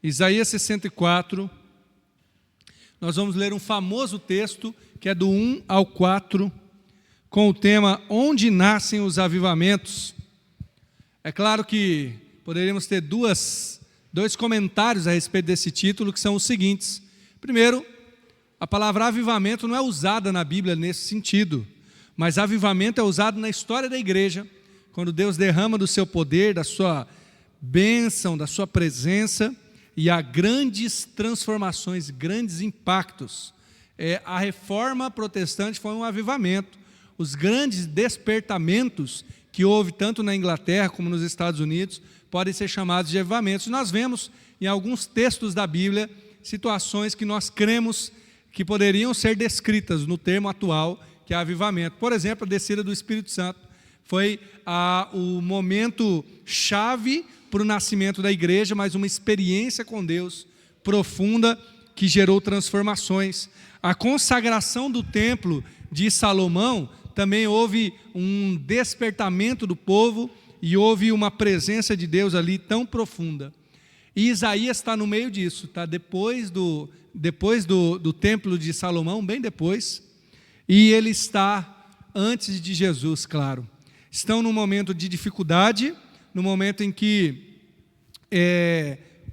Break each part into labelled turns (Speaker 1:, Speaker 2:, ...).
Speaker 1: Isaías 64, nós vamos ler um famoso texto, que é do 1 ao 4, com o tema Onde Nascem os Avivamentos. É claro que poderíamos ter dois comentários a respeito desse título, que são os seguintes. Primeiro, a palavra avivamento não é usada na Bíblia nesse sentido, mas avivamento é usado na história da igreja, quando Deus derrama do seu poder, da sua bênção, da sua presença, e há grandes transformações, grandes impactos. A reforma protestante foi um avivamento. Os grandes despertamentos que houve tanto na Inglaterra como nos Estados Unidos podem ser chamados de avivamentos. Nós vemos em alguns textos da Bíblia situações que nós cremos que poderiam ser descritas no termo atual, que é avivamento. Por exemplo, a descida do Espírito Santo foi o momento chave para o nascimento da igreja, mas uma experiência com Deus profunda que gerou transformações. A consagração do templo de Salomão também houve um despertamento do povo e houve uma presença de Deus ali tão profunda. E Isaías está no meio disso, está depois do templo de Salomão, bem depois, e ele está antes de Jesus, claro. Estão num momento de dificuldade, no momento em que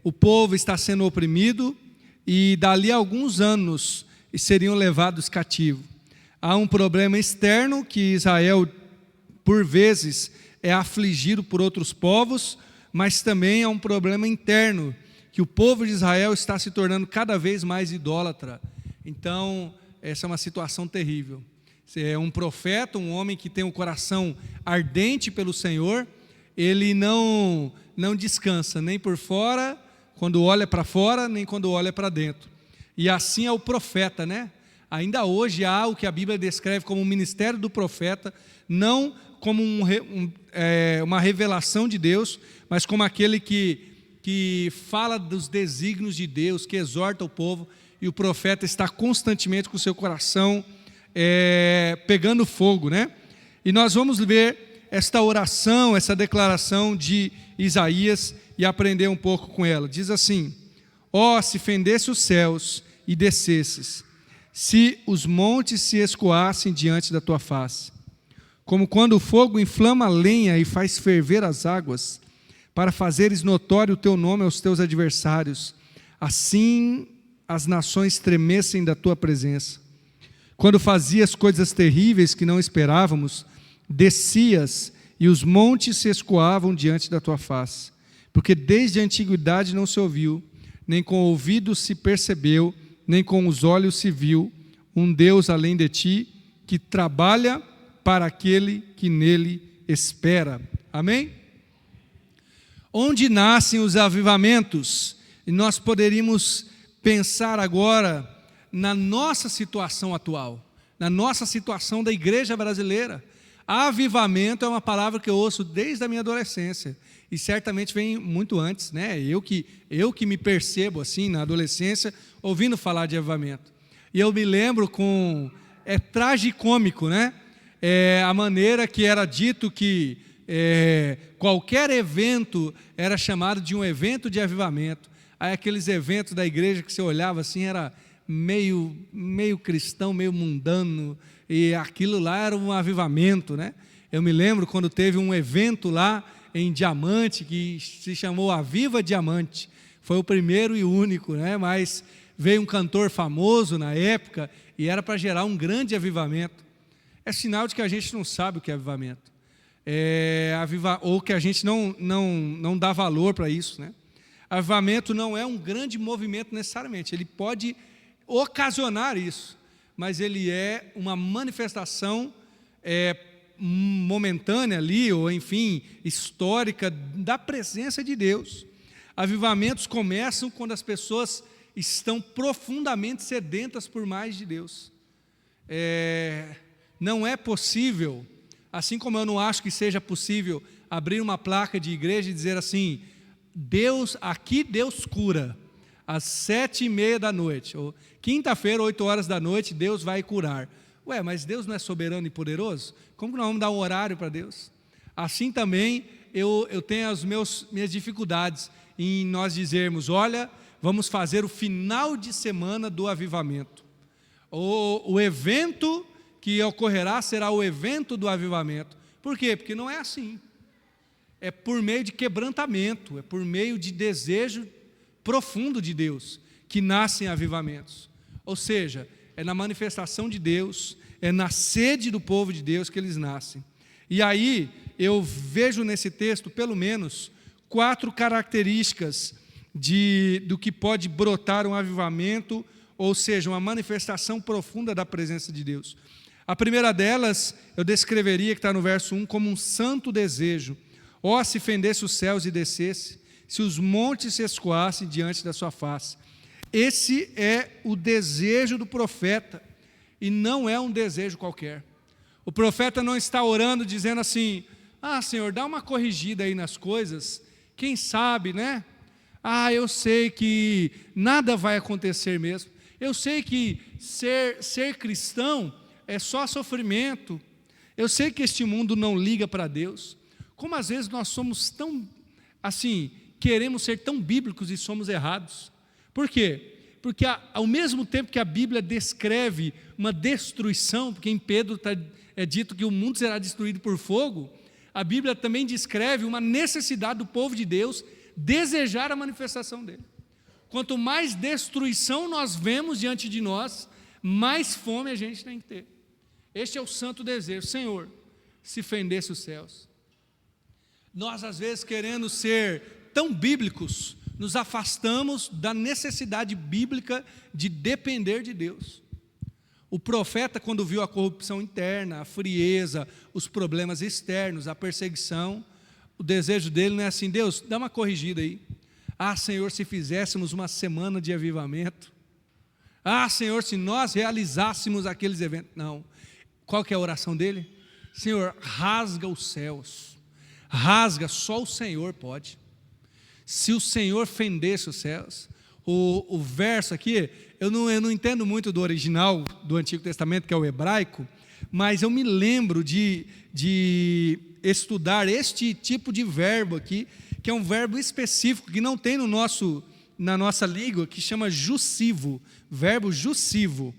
Speaker 1: o povo está sendo oprimido, e dali a alguns anos seriam levados cativos. Há um problema externo, que Israel, por vezes, é afligido por outros povos, mas também há um problema interno, que o povo de Israel está se tornando cada vez mais idólatra. Então, essa é uma situação terrível. É um profeta, um homem que tem um coração ardente pelo Senhor, ele não descansa, nem por fora, quando olha para fora, nem quando olha para dentro. E assim é o profeta, né? Ainda hoje há o que a Bíblia descreve como o ministério do profeta, não como uma revelação de Deus, mas como aquele que fala dos desígnios de Deus, que exorta o povo, e o profeta está constantemente com o seu coração pegando fogo, né? E nós vamos ver esta oração, essa declaração de Isaías e aprender um pouco com ela. Diz assim: se fendesse os céus e descesses, se os montes se escoassem diante da tua face, como quando o fogo inflama a lenha e faz ferver as águas, para fazeres notório o teu nome aos teus adversários, assim as nações tremessem da tua presença. Quando fazias coisas terríveis que não esperávamos, descias e os montes se escoavam diante da tua face, porque desde a antiguidade não se ouviu, nem com o ouvido se percebeu, nem com os olhos se viu, um Deus além de ti, que trabalha para aquele que nele espera. Amém? Onde nascem os avivamentos? E nós poderíamos pensar agora na nossa situação atual, na nossa situação da igreja brasileira. Avivamento é uma palavra que eu ouço desde a minha adolescência, e certamente vem muito antes, né? Eu que me percebo assim na adolescência, ouvindo falar de avivamento. E eu me lembro é tragicômico, né? A maneira que era dito que qualquer evento era chamado de um evento de avivamento. Aí aqueles eventos da igreja que você olhava assim, era meio cristão, meio mundano, e aquilo lá era um avivamento, né? Eu me lembro quando teve um evento lá em Diamante, que se chamou Aviva Diamante, foi o primeiro e único, né? Mas veio um cantor famoso na época, e era para gerar um grande avivamento. É sinal de que a gente não sabe o que é avivamento, ou que a gente não dá valor para isso, né? Avivamento não é um grande movimento necessariamente, ele pode ocasionar isso, mas ele é uma manifestação momentânea ali, ou enfim, histórica, da presença de Deus. Avivamentos começam quando as pessoas estão profundamente sedentas por mais de Deus. Não é possível, assim como eu não acho que seja possível abrir uma placa de igreja e dizer assim: aqui Deus cura, às 7:30 da noite, ou quinta-feira, 8 horas da noite, Deus vai curar. Mas Deus não é soberano e poderoso? Como que nós vamos dar um horário para Deus? Assim também eu tenho as minhas dificuldades em nós dizermos: olha, vamos fazer o final de semana do avivamento. O evento que ocorrerá será o evento do avivamento. Por quê? Porque não é assim. É por meio de quebrantamento, é por meio de desejo profundo de Deus que nascem avivamentos. Ou seja, é na manifestação de Deus, é na sede do povo de Deus que eles nascem. E aí eu vejo nesse texto pelo menos 4 características do que pode brotar um avivamento, ou seja, uma manifestação profunda da presença de Deus. A primeira delas eu descreveria, que está no verso 1, como um santo desejo. Ó, se fendesse os céus e descesse, se os montes se escoassem diante da sua face. Esse é o desejo do profeta, e não é um desejo qualquer. O profeta não está orando dizendo assim: ah, Senhor, dá uma corrigida aí nas coisas, quem sabe, né? Ah, eu sei que nada vai acontecer mesmo. Eu sei que ser cristão é só sofrimento. Eu sei que este mundo não liga para Deus. Como às vezes nós somos tão, assim, queremos ser tão bíblicos e somos errados. Por quê? Porque ao mesmo tempo que a Bíblia descreve uma destruição, porque em Pedro é dito que o mundo será destruído por fogo, a Bíblia também descreve uma necessidade do povo de Deus desejar a manifestação dele. Quanto mais destruição nós vemos diante de nós, mais fome a gente tem que ter. Este é o santo desejo: Senhor, se fendesse os céus. Nós, às vezes, querendo ser tão bíblicos, nos afastamos da necessidade bíblica de depender de Deus. O profeta, quando viu a corrupção interna, a frieza, os problemas externos, a perseguição, o desejo dele não é assim: Deus, dá uma corrigida aí. Ah, Senhor, se fizéssemos uma semana de avivamento. Ah, Senhor, se nós realizássemos aqueles eventos. Não. Qual que é a oração dele? Senhor, rasga os céus. Rasga, só o Senhor pode. Se o Senhor fendesse os céus. O verso aqui, eu não entendo muito do original do Antigo Testamento, que é o hebraico, mas eu me lembro de estudar este tipo de verbo aqui, que é um verbo específico que não tem na nossa língua, que chama jussivo, verbo jussivo.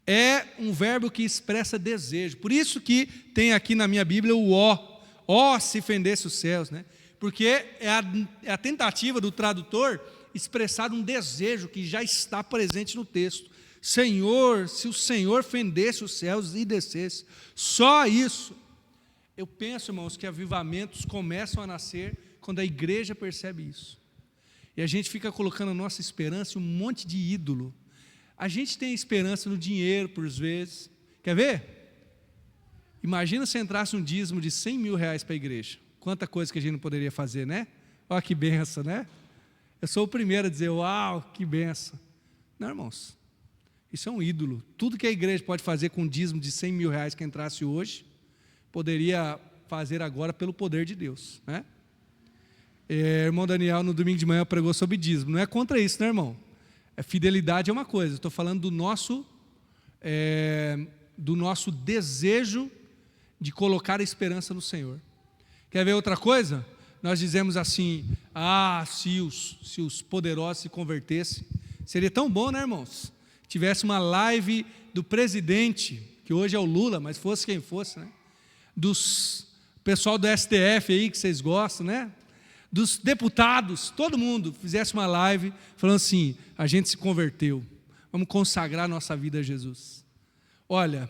Speaker 1: É um verbo que expressa desejo. Por isso que tem aqui na minha Bíblia o ó, se fendesse os céus, né? Porque é a tentativa do tradutor expressar um desejo que já está presente no texto. Senhor, se o Senhor fendesse os céus e descesse, só isso. Eu penso, irmãos, que avivamentos começam a nascer quando a igreja percebe isso. E a gente fica colocando a nossa esperança em um monte de ídolo. A gente tem esperança no dinheiro, por vezes. Quer ver? Imagina se entrasse um dízimo de 100 mil reais para a igreja. Quanta coisa que a gente não poderia fazer, né? Olha que benção, né? Eu sou o primeiro a dizer: uau, que benção. Não, irmãos, isso é um ídolo. Tudo que a igreja pode fazer com um dízimo de 100 mil reais que entrasse hoje, poderia fazer agora pelo poder de Deus, né? Irmão Daniel, no domingo de manhã, pregou sobre dízimo. Não é contra isso, né, irmão? Fidelidade é uma coisa. Estou falando do nosso desejo de colocar a esperança no Senhor. Quer ver outra coisa? Nós dizemos assim: ah, se os poderosos se convertessem, seria tão bom, né, irmãos? Tivesse uma live do presidente, que hoje é o Lula, mas fosse quem fosse, né? Dos pessoal do STF aí, que vocês gostam, né? Dos deputados, todo mundo fizesse uma live falando assim: a gente se converteu, vamos consagrar nossa vida a Jesus. Olha,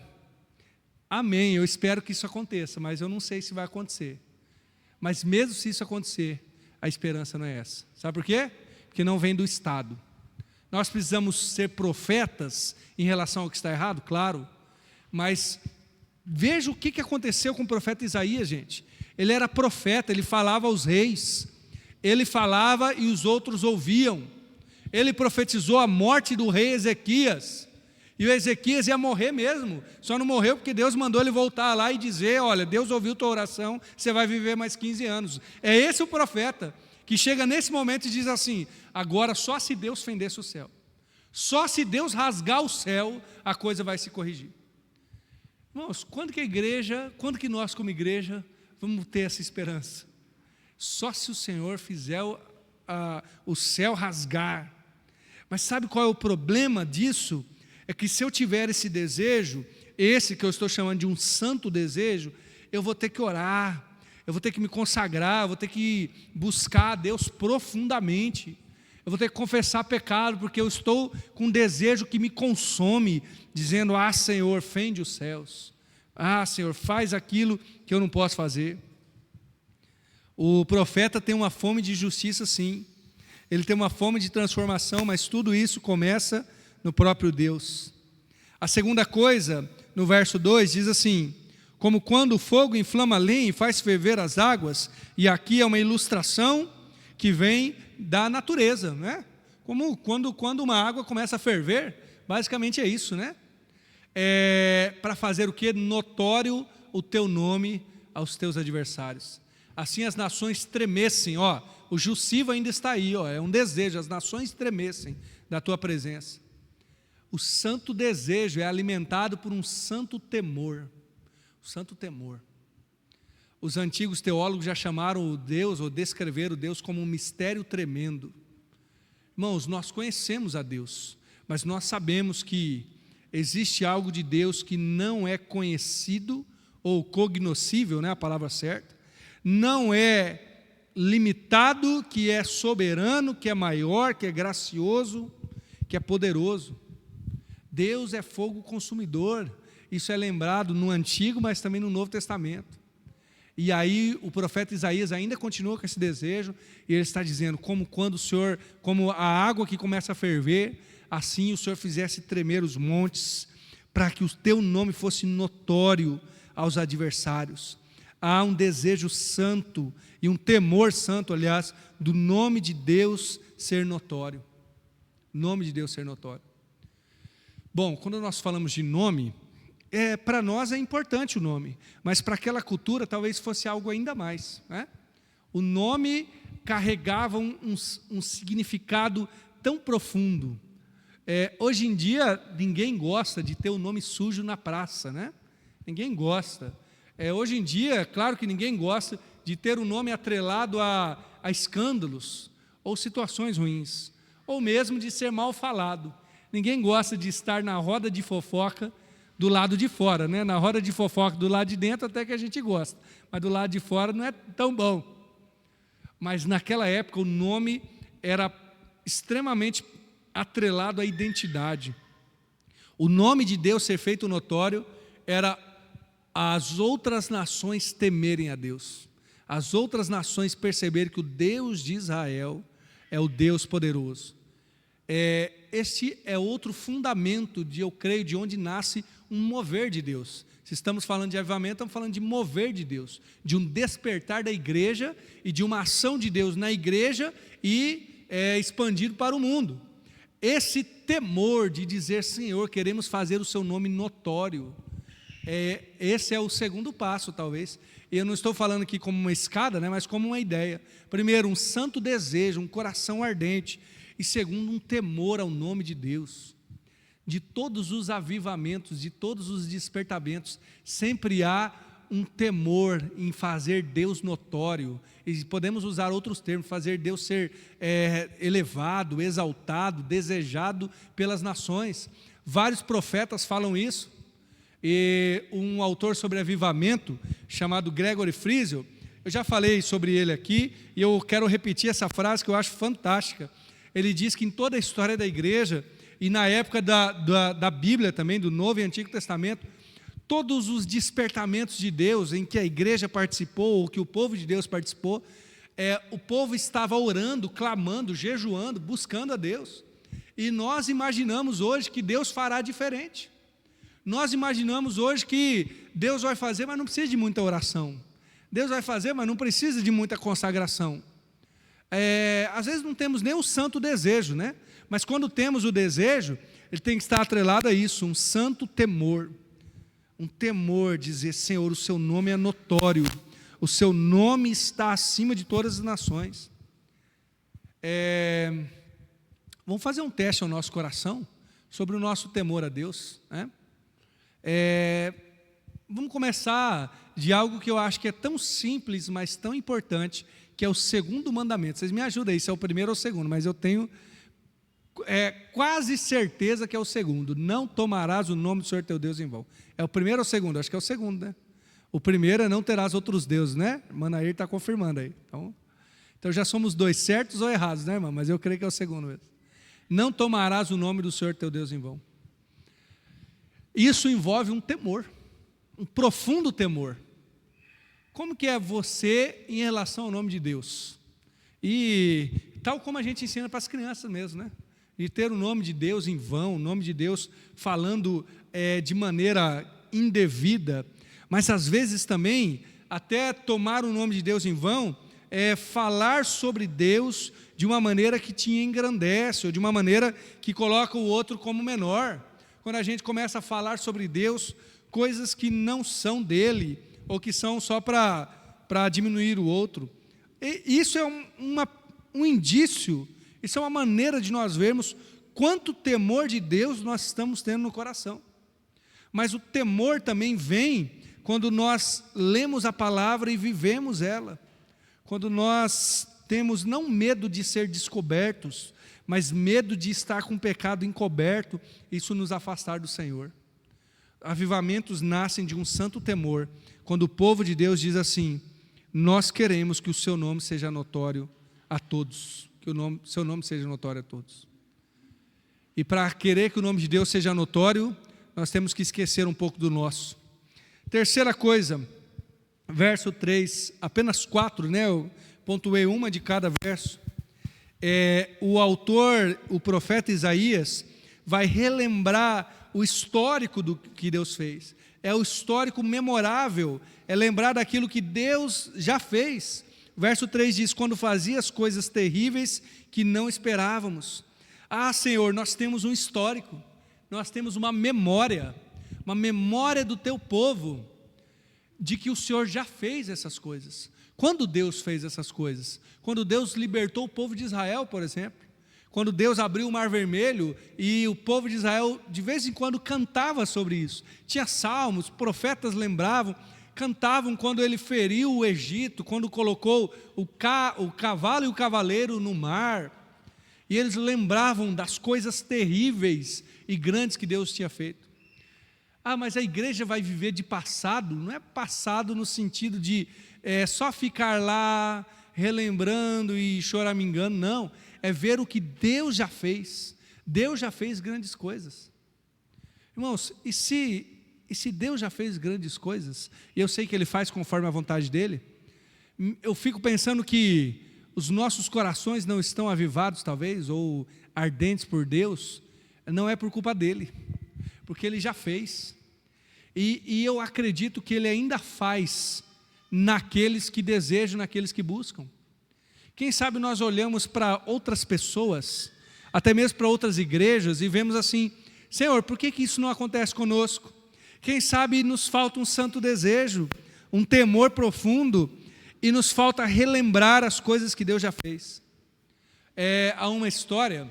Speaker 1: amém, eu espero que isso aconteça, mas eu não sei se vai acontecer. Mas mesmo se isso acontecer, a esperança não é essa. Sabe por quê? Porque não vem do Estado. Nós precisamos ser profetas em relação ao que está errado, claro, mas veja o que aconteceu com o profeta Isaías, gente. Ele era profeta, ele falava aos reis, ele falava e os outros ouviam. Ele profetizou a morte do rei Ezequias, e o Ezequias ia morrer mesmo, só não morreu porque Deus mandou ele voltar lá e dizer: olha, Deus ouviu tua oração, você vai viver mais 15 anos. É esse o profeta, que chega nesse momento e diz assim: agora só se Deus fendesse o céu, só se Deus rasgar o céu, a coisa vai se corrigir. Irmãos, quando que nós como igreja vamos ter essa esperança? Só se o Senhor fizer o céu rasgar. Mas sabe qual é o problema disso? É que se eu tiver esse desejo, esse que eu estou chamando de um santo desejo, eu vou ter que orar, eu vou ter que me consagrar, eu vou ter que buscar a Deus profundamente, eu vou ter que confessar pecado, porque eu estou com um desejo que me consome, dizendo: ah, Senhor, fende os céus, ah, Senhor, faz aquilo que eu não posso fazer. O profeta tem uma fome de justiça, sim, ele tem uma fome de transformação, mas tudo isso começa no próprio Deus. A segunda coisa, no verso 2, diz assim: como quando o fogo inflama a lenha e faz ferver as águas, e aqui é uma ilustração que vem da natureza, né? Como quando uma água começa a ferver, basicamente é isso, né? Para fazer o que? Notório o teu nome aos teus adversários. Assim as nações tremessem, ó, o jussivo ainda está aí, ó, é um desejo, as nações tremessem da tua presença. O santo desejo é alimentado por um santo temor. O santo temor. Os antigos teólogos já chamaram o Deus, ou descreveram o Deus como um mistério tremendo. Irmãos, nós conhecemos a Deus, mas nós sabemos que existe algo de Deus que não é conhecido, ou cognoscível, né, a palavra certa, não é limitado, que é soberano, que é maior, que é gracioso, que é poderoso. Deus é fogo consumidor. Isso é lembrado no Antigo, mas também no Novo Testamento. E aí o profeta Isaías ainda continua com esse desejo, e ele está dizendo: como a água que começa a ferver, assim o Senhor fizesse tremer os montes, para que o teu nome fosse notório aos adversários. Há um desejo santo, e um temor santo, aliás, do nome de Deus ser notório. Nome de Deus ser notório. Bom, quando nós falamos de nome, para nós é importante o nome, mas para aquela cultura talvez fosse algo ainda mais, né? O nome carregava um significado tão profundo. Hoje em dia ninguém gosta de ter o nome sujo na praça, né? Ninguém gosta. Hoje em dia, claro que ninguém gosta de ter o nome atrelado a escândalos ou situações ruins, ou mesmo de ser mal falado. Ninguém gosta de estar na roda de fofoca do lado de fora, né? Na roda de fofoca do lado de dentro até que a gente gosta, mas do lado de fora não é tão bom. Mas naquela época o nome era extremamente atrelado à identidade. O nome de Deus ser feito notório era as outras nações temerem a Deus, as outras nações perceberem que o Deus de Israel é o Deus poderoso. Este é outro fundamento, eu creio, de onde nasce um mover de Deus. Se estamos falando de avivamento, estamos falando de mover de Deus, de um despertar da igreja e de uma ação de Deus na igreja e expandido para o mundo. Esse temor de dizer: Senhor, queremos fazer o seu nome notório, esse é o segundo passo, talvez. E eu não estou falando aqui como uma escada, né, mas como uma ideia. Primeiro, um santo desejo, um coração ardente. E segundo, um temor ao nome de Deus. De todos os avivamentos, de todos os despertamentos, sempre há um temor em fazer Deus notório. E podemos usar outros termos: fazer Deus ser elevado, exaltado, desejado pelas nações. Vários profetas falam isso. E um autor sobre avivamento, chamado Gregory Friesel, eu já falei sobre ele aqui, e eu quero repetir essa frase que eu acho fantástica. Ele diz que em toda a história da igreja, e na época da Bíblia também, do Novo e Antigo Testamento, todos os despertamentos de Deus em que a igreja participou, ou que o povo de Deus participou, o povo estava orando, clamando, jejuando, buscando a Deus. E nós imaginamos hoje que Deus fará diferente. Nós imaginamos hoje que Deus vai fazer, mas não precisa de muita oração. Deus vai fazer, mas não precisa de muita consagração. Às vezes não temos nem o santo desejo, né? Mas quando temos o desejo, ele tem que estar atrelado a isso, um santo temor. Um temor, dizer: Senhor, o seu nome é notório, o seu nome está acima de todas as nações. Vamos fazer um teste ao nosso coração sobre o nosso temor a Deus, né? Vamos começar de algo que eu acho que é tão simples, mas tão importante, que é o segundo mandamento. Vocês me ajudem aí, se é o primeiro ou o segundo, mas eu tenho quase certeza que é o segundo. Não tomarás o nome do Senhor teu Deus em vão. É o primeiro ou o segundo? Acho que é o segundo, né? O primeiro é não terás outros deuses, né? Manair está confirmando aí. Então já somos dois, certos ou errados, né, irmão? Mas eu creio que é o segundo mesmo. Não tomarás o nome do Senhor teu Deus em vão. Isso envolve um temor, um profundo temor. Como que é você em relação ao nome de Deus? E tal como a gente ensina para as crianças mesmo, né? De ter o nome de Deus em vão, o nome de Deus falando de maneira indevida, mas às vezes também, até tomar o nome de Deus em vão, falar sobre Deus de uma maneira que te engrandece, ou de uma maneira que coloca o outro como menor. Quando a gente começa a falar sobre Deus, coisas que não são dele, ou que são só para diminuir o outro. E isso é um indício, isso é uma maneira de nós vermos quanto temor de Deus nós estamos tendo no coração. Mas o temor também vem quando nós lemos a palavra e vivemos ela. Quando nós temos não medo de ser descobertos, mas medo de estar com o pecado encoberto, isso nos afastar do Senhor. Avivamentos nascem de um santo temor, quando o povo de Deus diz assim: nós queremos que o seu nome seja notório a todos, que o seu nome seja notório a todos. E para querer que o nome de Deus seja notório, nós temos que esquecer um pouco do nosso. Terceira coisa, verso 3, apenas 4, né? Eu pontuei uma de cada verso. O autor, o profeta Isaías, vai relembrar o histórico do que Deus fez. É o histórico memorável, é lembrar daquilo que Deus já fez. Verso 3 diz: quando fazia as coisas terríveis que não esperávamos. Ah, Senhor, nós temos um histórico, nós temos uma memória do teu povo, de que o Senhor já fez essas coisas. Quando Deus fez essas coisas? Quando Deus libertou o povo de Israel, por exemplo. Quando Deus abriu o Mar Vermelho e o povo de Israel de vez em quando cantava sobre isso. Tinha salmos, profetas lembravam, cantavam quando ele feriu o Egito, quando colocou o cavalo e o cavaleiro no mar. E eles lembravam das coisas terríveis e grandes que Deus tinha feito. Ah, mas a igreja vai viver de passado? Não é passado no sentido de só ficar lá relembrando e choramingando, não. É ver o que Deus já fez. Deus já fez grandes coisas. Irmãos, e se Deus já fez grandes coisas, e eu sei que Ele faz conforme a vontade dEle, eu fico pensando que os nossos corações não estão avivados talvez, ou ardentes por Deus, não é por culpa dEle, porque Ele já fez. E eu acredito que Ele ainda faz naqueles que desejam, naqueles que buscam. Quem sabe nós olhamos para outras pessoas, até mesmo para outras igrejas, e vemos assim: Senhor, por que isso não acontece conosco? Quem sabe nos falta um santo desejo, um temor profundo, e nos falta relembrar as coisas que Deus já fez. Há uma história,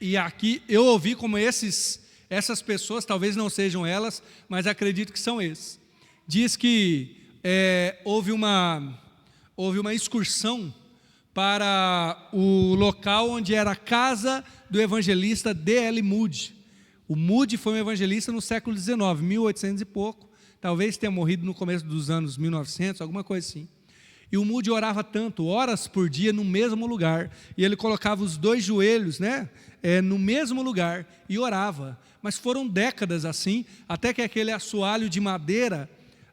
Speaker 1: e aqui eu ouvi como essas pessoas, talvez não sejam elas, mas acredito que são esses. Diz que houve uma excursão para o local onde era a casa do evangelista D.L. Moody. O Moody foi um evangelista no século XIX, 1800 e pouco, talvez tenha morrido no começo dos anos 1900, alguma coisa assim. E o Moody orava tanto, horas por dia no mesmo lugar, e ele colocava os dois joelhos, no mesmo lugar e orava. Mas foram décadas assim, até que aquele assoalho de madeira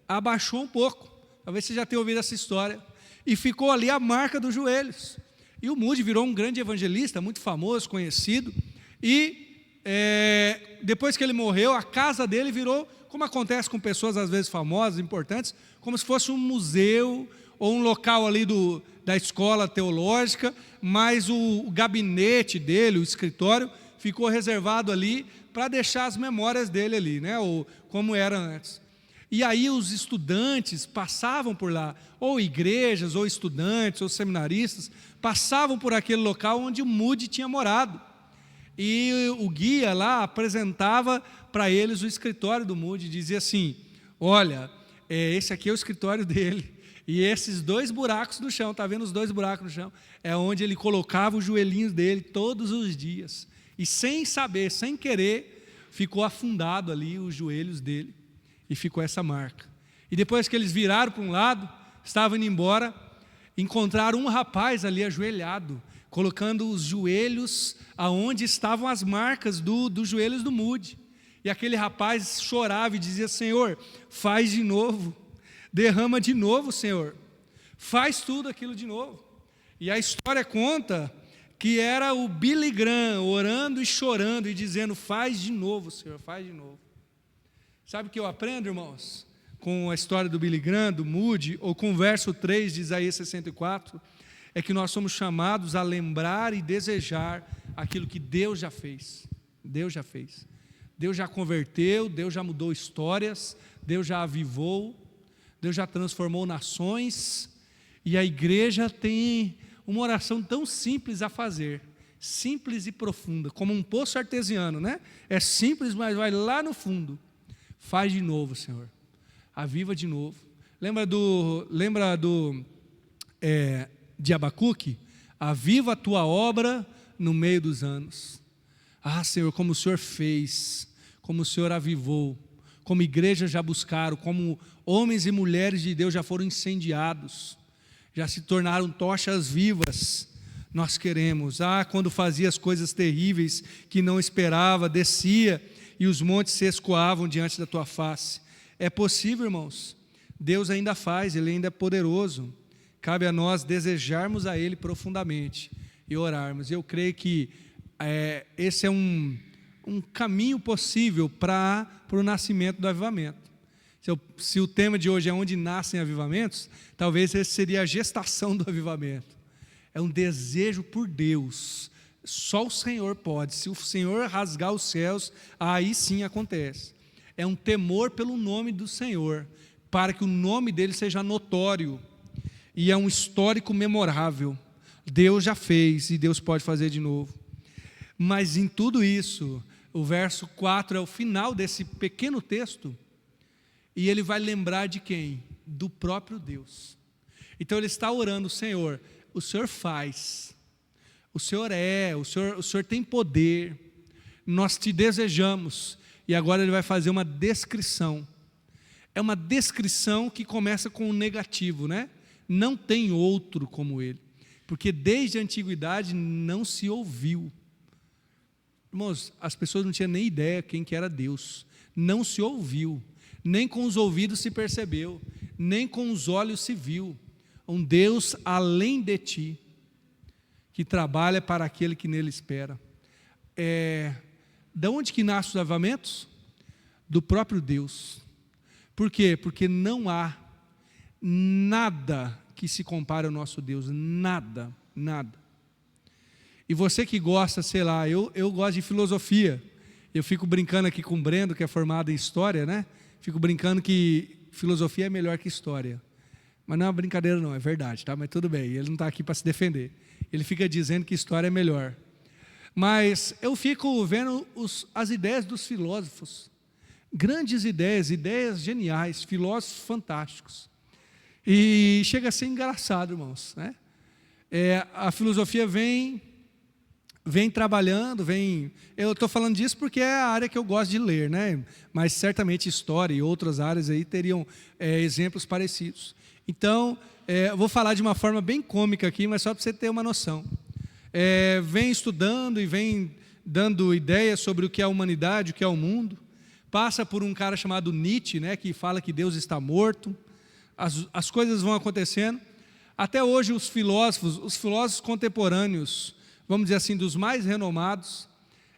Speaker 1: abaixou um pouco. Talvez você já tenha ouvido essa história. E ficou ali a marca dos joelhos. E o Moody virou um grande evangelista, muito famoso, conhecido. E depois que ele morreu, a casa dele virou, como acontece com pessoas às vezes famosas, importantes, como se fosse um museu ou um local ali da escola teológica, mas o gabinete dele, o escritório, ficou reservado ali para deixar as memórias dele ali, ou como era antes. E aí os estudantes passavam por lá, ou igrejas, ou estudantes, ou seminaristas, passavam por aquele local onde o Moody tinha morado. E o guia lá apresentava para eles o escritório do Moody, dizia assim: olha, esse aqui é o escritório dele, E esses 2 buracos no chão, está vendo os 2 buracos no chão? É onde ele colocava os joelhinhos dele todos os dias. E sem saber, sem querer, ficou afundado ali os joelhos dele. E ficou essa marca. E depois que eles viraram para um lado, estavam indo embora, encontraram um rapaz ali ajoelhado, colocando os joelhos aonde estavam as marcas dos joelhos do Moody. E aquele rapaz chorava e dizia: Senhor, faz de novo, derrama de novo, Senhor, faz tudo aquilo de novo. E a história conta que era o Billy Graham orando e chorando e dizendo: faz de novo, Senhor, faz de novo. Sabe o que eu aprendo, irmãos, com a história do Billy Graham, do Moody, ou com o verso 3 de Isaías 64, é que nós somos chamados a lembrar e desejar aquilo que Deus já fez. Deus já fez. Deus já converteu, Deus já mudou histórias, Deus já avivou, Deus já transformou nações, e a igreja tem uma oração tão simples a fazer, simples e profunda, como um poço artesiano, né? É simples, mas vai lá no fundo. Faz de novo, Senhor, aviva de novo. Lembra de Abacuque? Aviva a tua obra no meio dos anos. Ah, Senhor, como o Senhor fez, como o Senhor avivou, como igrejas já buscaram, como homens e mulheres de Deus já foram incendiados, já se tornaram tochas vivas. Nós queremos. Quando fazia as coisas terríveis que não esperava, descia e os montes se escoavam diante da tua face. É possível, irmãos. Deus ainda faz, Ele ainda é poderoso. Cabe a nós desejarmos a Ele profundamente e orarmos. Eu creio que esse é um caminho possível para o nascimento do avivamento. Se o tema de hoje é onde nascem avivamentos, talvez esse seria a gestação do avivamento. É um desejo por Deus. Só o Senhor pode. Se o Senhor rasgar os céus, aí sim acontece. É um temor pelo nome do Senhor, para que o nome dele seja notório. E é um histórico memorável. Deus já fez e Deus pode fazer de novo. Mas em tudo isso, o verso 4 é o final desse pequeno texto, e ele vai lembrar de quem? Do próprio Deus. Então ele está orando: Senhor, o Senhor faz, o Senhor o Senhor tem poder, nós te desejamos. E agora ele vai fazer uma descrição. É uma descrição que começa com o negativo, né? Não tem outro como ele, porque desde a antiguidade não se ouviu. Irmãos, as pessoas não tinham nem ideia quem que era Deus. Não se ouviu, nem com os ouvidos se percebeu, nem com os olhos se viu. Um Deus além de ti, que trabalha para aquele que nele espera. De onde que nascem os avivamentos? Do próprio Deus. Por quê? Porque não há nada que se compare ao nosso Deus. Nada, nada. E você que gosta, sei lá, eu gosto de filosofia. Eu fico brincando aqui com o Brendo, que é formado em história, né? Fico brincando que filosofia é melhor que história. Mas não é uma brincadeira não, é verdade, tá? Mas tudo bem, ele não está aqui para se defender. Ele fica dizendo que história é melhor. Mas eu fico vendo as ideias dos filósofos. Grandes ideias geniais, filósofos fantásticos. E chega a ser engraçado, irmãos, né? A filosofia vem trabalhando, eu estou falando disso porque é a área que eu gosto de ler, né? Mas certamente história e outras áreas aí teriam exemplos parecidos. Então, eu vou falar de uma forma bem cômica aqui, mas só para você ter uma noção. Vem estudando e vem dando ideias sobre o que é a humanidade, o que é o mundo. Passa por um cara chamado Nietzsche, né, que fala que Deus está morto. As coisas vão acontecendo. Até hoje os filósofos contemporâneos, vamos dizer assim, dos mais renomados,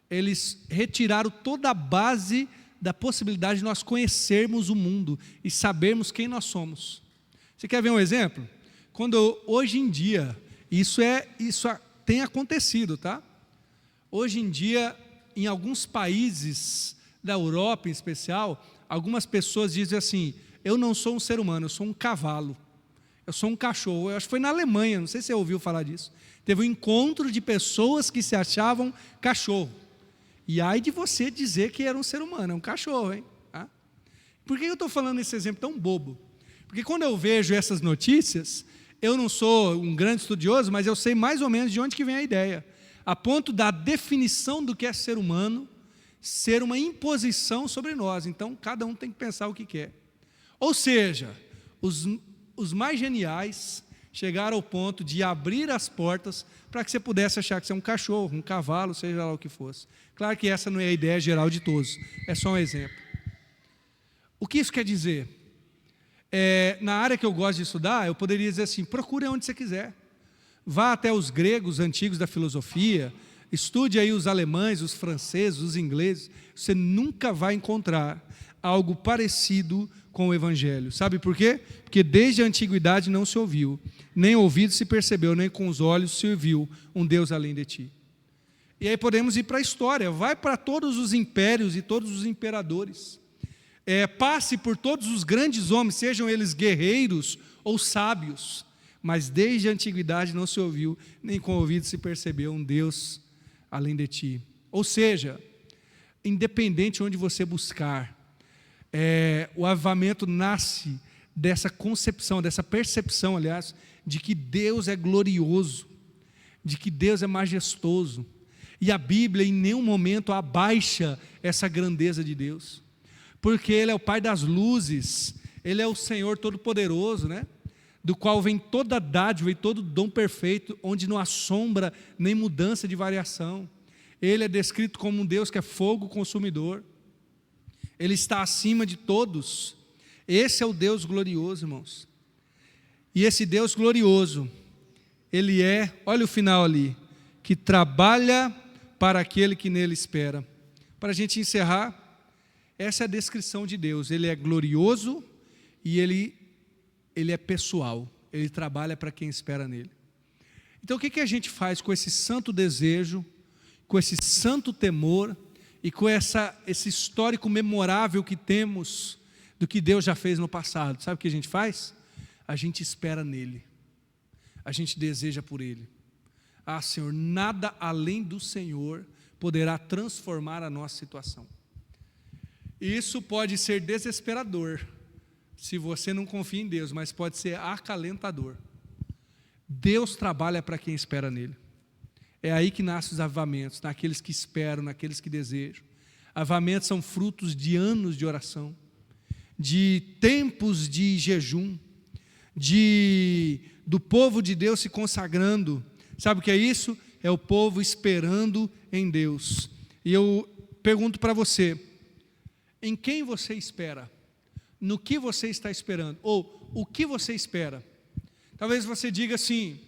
Speaker 1: eles retiraram toda a base da possibilidade de nós conhecermos o mundo e sabermos quem nós somos. Você quer ver um exemplo? Quando hoje em dia, isso tem acontecido, tá? Hoje em dia, em alguns países da Europa em especial, algumas pessoas dizem assim: eu não sou um ser humano, eu sou um cavalo, eu sou um cachorro. Eu acho que foi na Alemanha, não sei se você ouviu falar disso. Teve um encontro de pessoas que se achavam cachorro. E ai de você dizer que era um ser humano, é um cachorro, hein? Por que eu estou falando esse exemplo tão bobo? Porque quando eu vejo essas notícias, eu não sou um grande estudioso, mas eu sei mais ou menos de onde que vem a ideia. A ponto da definição do que é ser humano ser uma imposição sobre nós. Então, cada um tem que pensar o que quer. Ou seja, os mais geniais chegaram ao ponto de abrir as portas para que você pudesse achar que você é um cachorro, um cavalo, seja lá o que fosse. Claro que essa não é a ideia geral de todos, é só um exemplo. O que isso quer dizer? Na área que eu gosto de estudar, eu poderia dizer assim, procure onde você quiser. Vá até os gregos antigos da filosofia, estude aí os alemães, os franceses, os ingleses, você nunca vai encontrar algo parecido com o Evangelho. Sabe por quê? Porque desde a antiguidade não se ouviu, nem ouvido se percebeu, nem com os olhos se viu um Deus além de ti. E aí podemos ir para a história, vai para todos os impérios e todos os imperadores. Passe por todos os grandes homens, sejam eles guerreiros ou sábios, mas desde a antiguidade não se ouviu, nem com o ouvido se percebeu um Deus além de ti. Ou seja, independente onde você buscar, o avivamento nasce dessa concepção, dessa percepção, aliás, de que Deus é glorioso, de que Deus é majestoso, e a Bíblia em nenhum momento abaixa essa grandeza de Deus, porque Ele é o Pai das luzes, Ele é o Senhor Todo-Poderoso, né? Do qual vem toda dádiva e todo dom perfeito, onde não há sombra nem mudança de variação. Ele é descrito como um Deus que é fogo consumidor. Ele está acima de todos. Esse é o Deus glorioso, irmãos. E esse Deus glorioso, Ele olha o final ali, que trabalha para aquele que nele espera. Para a gente encerrar, essa é a descrição de Deus. Ele é glorioso e Ele é pessoal, Ele trabalha para quem espera nele. Então o que a gente faz com esse santo desejo, com esse santo temor e com esse histórico memorável que temos do que Deus já fez no passado? Sabe o que a gente faz? A gente espera nele, a gente deseja por ele. Senhor, nada além do Senhor poderá transformar a nossa situação. Isso pode ser desesperador, se você não confia em Deus, mas pode ser acalentador. Deus trabalha para quem espera nele. É aí que nascem os avivamentos, naqueles que esperam, naqueles que desejam. Avivamentos são frutos de anos de oração, de tempos de jejum, do povo de Deus se consagrando. Sabe o que é isso? É o povo esperando em Deus. E eu pergunto para você, em quem você espera? No que você está esperando? Ou o que você espera? Talvez você diga assim,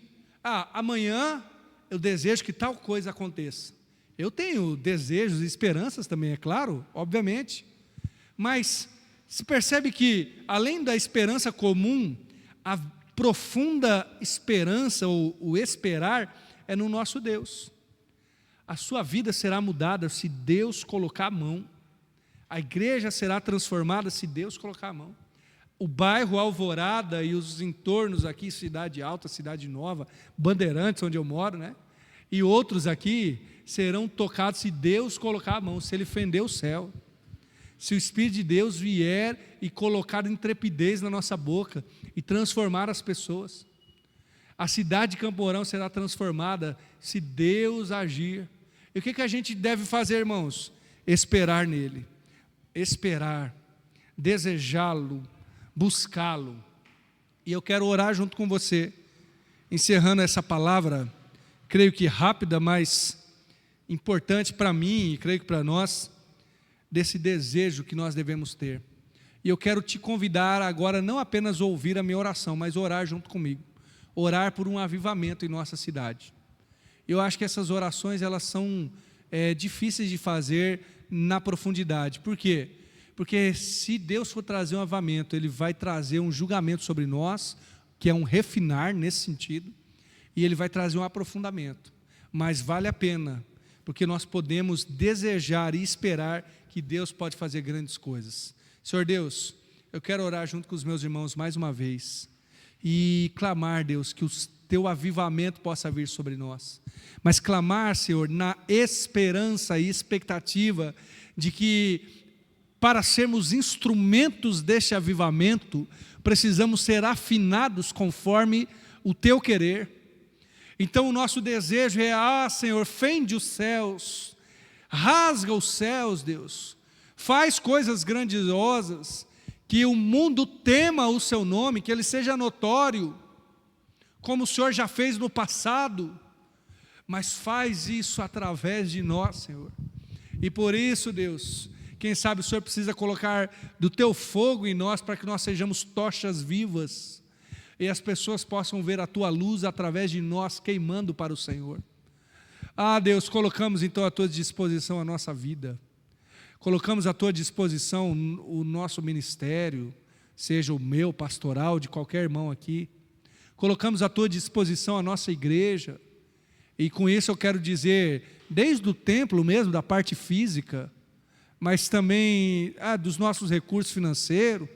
Speaker 1: amanhã eu desejo que tal coisa aconteça. Eu tenho desejos e esperanças também, é claro, obviamente. Mas se percebe que, além da esperança comum, a profunda esperança, ou o esperar, é no nosso Deus. A sua vida será mudada se Deus colocar a mão. A igreja será transformada se Deus colocar a mão. O bairro Alvorada e os entornos aqui, Cidade Alta, Cidade Nova, Bandeirantes, onde eu moro, né? E outros aqui serão tocados se Deus colocar a mão, se Ele fender o céu. Se o Espírito de Deus vier e colocar intrepidez na nossa boca e transformar as pessoas. A cidade de Camporão será transformada se Deus agir. E o que a gente deve fazer, irmãos? Esperar nele. Esperar, desejá-lo, buscá-lo. E eu quero orar junto com você, encerrando essa palavra, creio que rápida, mas importante para mim e creio que para nós, desse desejo que nós devemos ter. E eu quero te convidar agora, não apenas a ouvir a minha oração, mas orar junto comigo, orar por um avivamento em nossa cidade. Eu acho que essas orações, elas são difíceis de fazer na profundidade. Por quê? Porque se Deus for trazer um avivamento, Ele vai trazer um julgamento sobre nós, que é um refinar nesse sentido, e Ele vai trazer um aprofundamento. Mas vale a pena, porque nós podemos desejar e esperar que Deus pode fazer grandes coisas. Senhor Deus, eu quero orar junto com os meus irmãos mais uma vez, e clamar, Deus, que o Teu avivamento possa vir sobre nós. Mas clamar, Senhor, na esperança e expectativa de que para sermos instrumentos deste avivamento, precisamos ser afinados conforme o teu querer. Então o nosso desejo é, Senhor, fende os céus, rasga os céus, Deus, faz coisas grandiosas, que o mundo tema o seu nome, que ele seja notório, como o Senhor já fez no passado, mas faz isso através de nós, Senhor. E por isso, Deus, quem sabe o Senhor precisa colocar do teu fogo em nós, para que nós sejamos tochas vivas, e as pessoas possam ver a tua luz através de nós, queimando para o Senhor. Deus, colocamos então à tua disposição a nossa vida, colocamos à tua disposição o nosso ministério, seja o meu, pastoral, de qualquer irmão aqui, colocamos à tua disposição a nossa igreja, e com isso eu quero dizer, desde o templo mesmo, da parte física, mas também dos nossos recursos financeiros,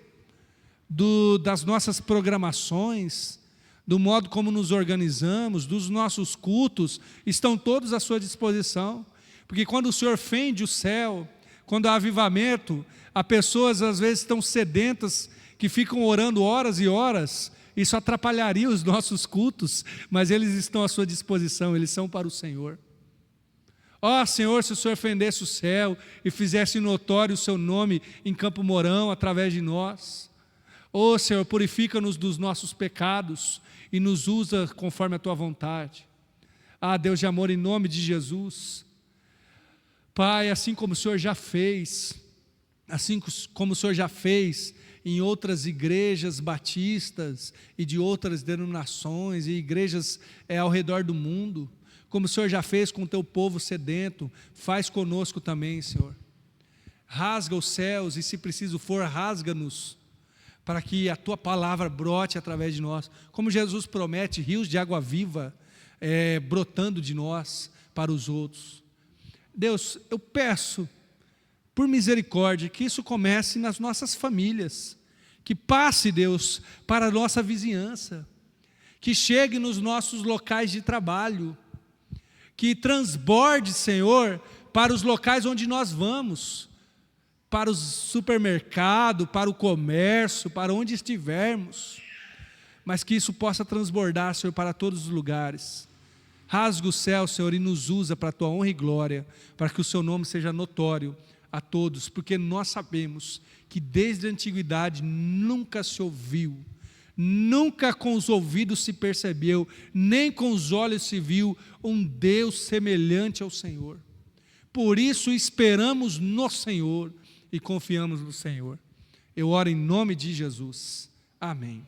Speaker 1: das nossas programações, do modo como nos organizamos, dos nossos cultos, estão todos à sua disposição, porque quando o Senhor fende o céu, quando há avivamento, há pessoas às vezes tão sedentas, que ficam orando horas e horas, isso atrapalharia os nossos cultos, mas eles estão à sua disposição, eles são para o Senhor. Senhor, se o Senhor fendesse o céu e fizesse notório o seu nome em Campo Mourão através de nós. Senhor, purifica-nos dos nossos pecados e nos usa conforme a tua vontade. Deus de amor, em nome de Jesus. Pai, assim como o Senhor já fez, em outras igrejas batistas e de outras denominações e igrejas ao redor do mundo, como o Senhor já fez com o teu povo sedento, faz conosco também, Senhor. Rasga os céus e, se preciso for, rasga-nos, para que a tua palavra brote através de nós, como Jesus promete, rios de água viva brotando de nós para os outros. Deus, eu peço, por misericórdia, que isso comece nas nossas famílias, que passe, Deus, para a nossa vizinhança, que chegue nos nossos locais de trabalho, que transborde, Senhor, para os locais onde nós vamos, para o supermercado, para o comércio, para onde estivermos, mas que isso possa transbordar, Senhor, para todos os lugares. Rasga o céu, Senhor, e nos usa para a tua honra e glória, para que o seu nome seja notório a todos, porque nós sabemos que desde a antiguidade nunca se ouviu, nunca com os ouvidos se percebeu, nem com os olhos se viu um Deus semelhante ao Senhor. Por isso esperamos no Senhor e confiamos no Senhor. Eu oro em nome de Jesus. Amém.